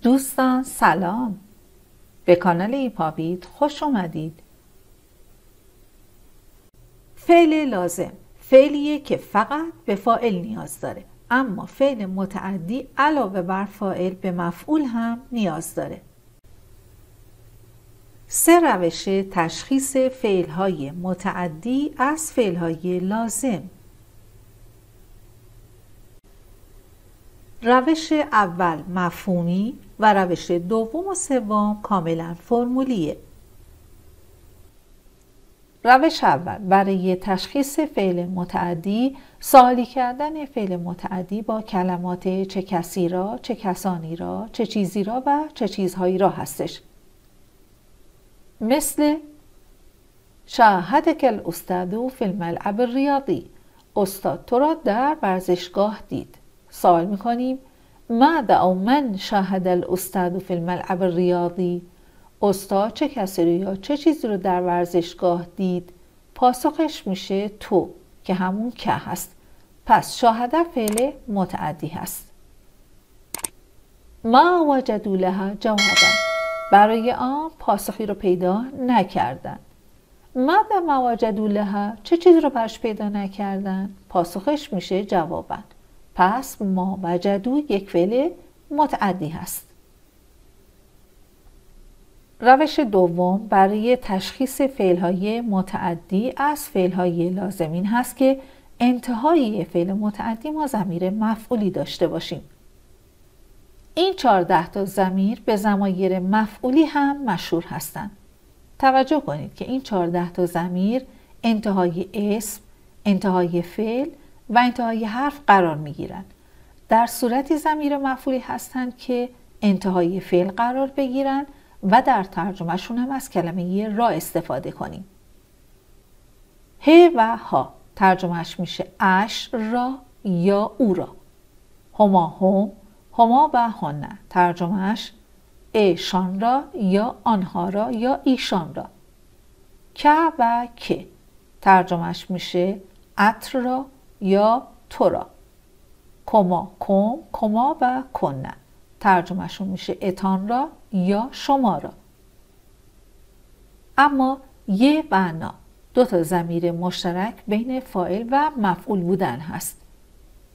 دوستان سلام، به کانال ایپابیت خوش اومدید. فعل لازم فعلیه که فقط به فاعل نیاز داره، اما فعل متعدی علاوه بر فاعل به مفعول هم نیاز داره. 3 روش تشخیص فعل‌های متعدی از فعل‌های لازم. روش اول مفهومی و روش دوم و سوم کاملا فرمولیه. روش اول برای تشخیص فعل متعدی سوالی کردن فعل متعدی با کلمات چه کسی را، چه کسانی را، چه چیزی را و چه چیزهایی را هستش. مثل شاهدک الاستاذ فی الملعب الریاضی، استاد تو را در ورزشگاه دید. سوال میکنیم ماذا او من شاهد الاستاذ فی الملعب الریاضی؟ استاد چه کسی رو یا چه چیزی رو در ورزشگاه دید؟ پاسخش میشه تو که همون که هست. پس شاهده فعل متعدی هست. ما وجدوا لها جوابا، برای آن پاسخی رو پیدا نکردن. ماذا ما وجدوا لها، چه چیزی رو برش پیدا نکردن؟ پاسخش میشه جوابا. پس ما وجدوا یک فعل متعدی هست. روش دوم برای تشخیص فعل‌های متعدی از فعل‌های لازم این هست که انتهای فعل متعدی ما ضمیر مفعولی داشته باشیم. این 14 تا ضمیر به ضمایر مفعولی هم مشهور هستند. توجه کنید که این 14 تا ضمیر انتهای اسم، انتهای فعل و انتهای حرف قرار می‌گیرند. در صورتی ضمیر مفعولی هستند که انتهای فعل قرار بگیرند و در ترجمهشون هم از کلمه را استفاده کنیم. ه و ها ترجمهش میشه اش را یا او را. هما هم، هما و هنه ترجمهش ایشان را یا آنها را یا ایشان را. که و که ترجمهش میشه ات را یا تو را. کما کم، کما و کنه ترجمهشون میشه اتان را یا شما را. اما یه و نا 2 تا ضمیر مشترک بین فاعل و مفعول بودن هست.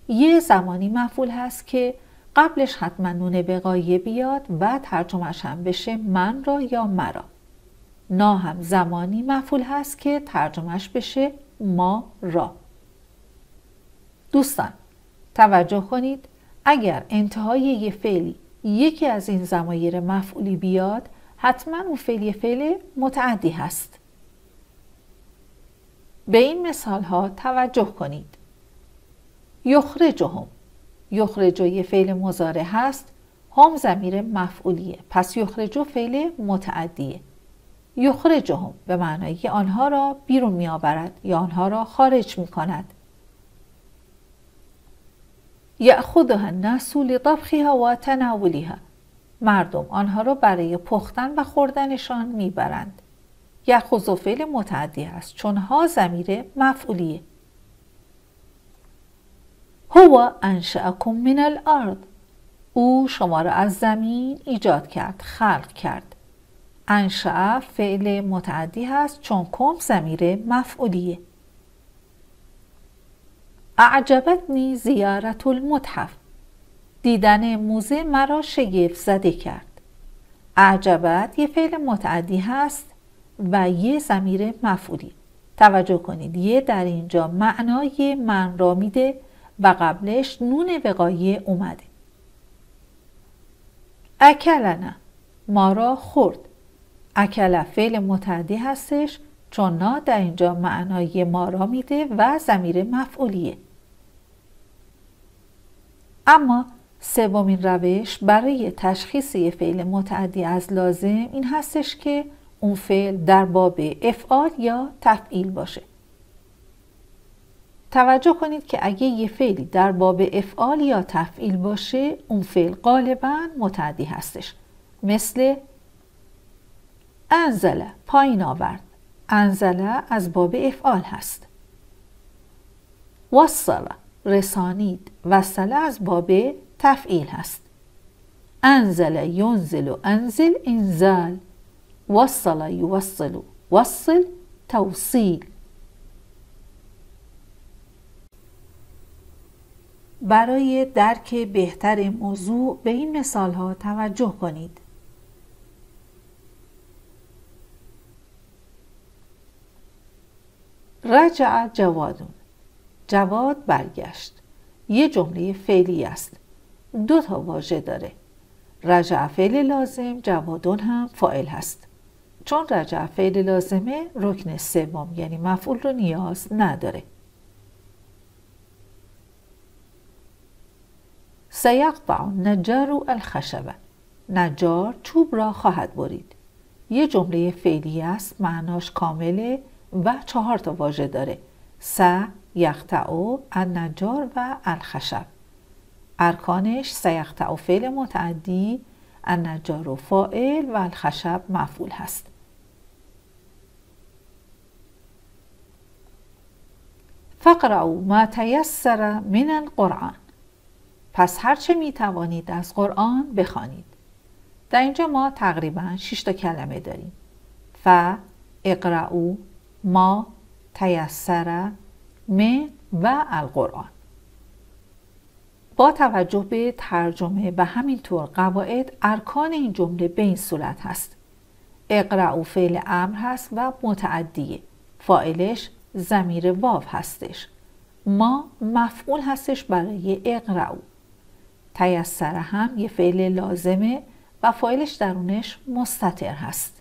یه زمانی مفعول هست که قبلش حتما نون وقایه بیاد و ترجمهش هم بشه من را یا مرا. نا هم زمانی مفعول هست که ترجمهش بشه ما را. دوستان توجه کنید، اگر انتهای یه فعلی یکی از این ضمایر مفعولی بیاد حتما اون فعل متعدی هست. به این مثال ها توجه کنید. یخرجهم، یخرجو یه فعل مضارع هست، هم ضمیر مفعولیه، پس یخرجو فعل متعدیه. یخرجهم به معنای آنها را بیرون می آورد یا آنها را خارج می کند. یأخذها الناس لطبخها و تناولها، مردم آنها را برای پختن و خوردنشان میبرند. یأخذ فعل متعدی است چون ها ضمیر مفعولیه. هو انشأکم من الارض، او شما را از زمین ایجاد کرد، خلق کرد. انشأ فعل متعدی هست چون کم ضمیر مفعولیه. اعجبتنی زیارت المتحف، دیدن موزه مرا شگفت زده کرد. اعجبت یه فعل متعدی هست و یه ضمیر مفعولی. توجه کنید یه در اینجا معنای من را میده و قبلش نون وقایه اومده. اکلنا ما را خورد. اکل فعل متعدی هستش چون نا در اینجا معنای ما را میده و ضمیر مفعولیه. اما سومین روش برای تشخیص یه فعل متعدی از لازم این هستش که اون فعل در باب افعال یا تفعیل باشه. توجه کنید که اگه یه فعلی در باب افعال یا تفعیل باشه اون فعل غالباً متعدی هستش. مثل انزل پایین آورد، انزل از باب افعال هست. وصل رسانید، وصل از باب تفعیل هست. انزل ینزل انزل انزال، وصل یوصل وصل توصیل. برای درک بهتر موضوع به این مثال ها توجه کنید. رجع جوادون، جواد برگشت. یه جمله فعلی است. 2 تا واژه داره. رجع فعل لازم، جوادون هم فاعل هست. چون رجع فعل لازمه، رکن سوم یعنی مفعول رو نیاز نداره. سیقطع النجار الخشب، نجار چوب را خواهد برید. یه جمله فعلی است، معناش کامله و 4 تا واژه داره. یقطع النجار و الخشب. ارکانش سیقطع فعل متعدی، النجار فاعل و الخشب مفعول هست. فاقرؤوا ما تیسر من القرآن، پس هرچه می توانید از قرآن بخوانید. در اینجا ما تقریبا 6 تا کلمه داریم. اقرؤوا، ما، تیسر، من و القرآن. با توجه به ترجمه و همینطور قواعد، ارکان این جمله به این صورت هست. اقرؤوا فعل امر هست و متعدیه. فاعلش ضمیر واو هستش. ما مفعول هستش برای اقرؤوا. تیسر هم یه فعل لازمه و فاعلش درونش مستتر هست.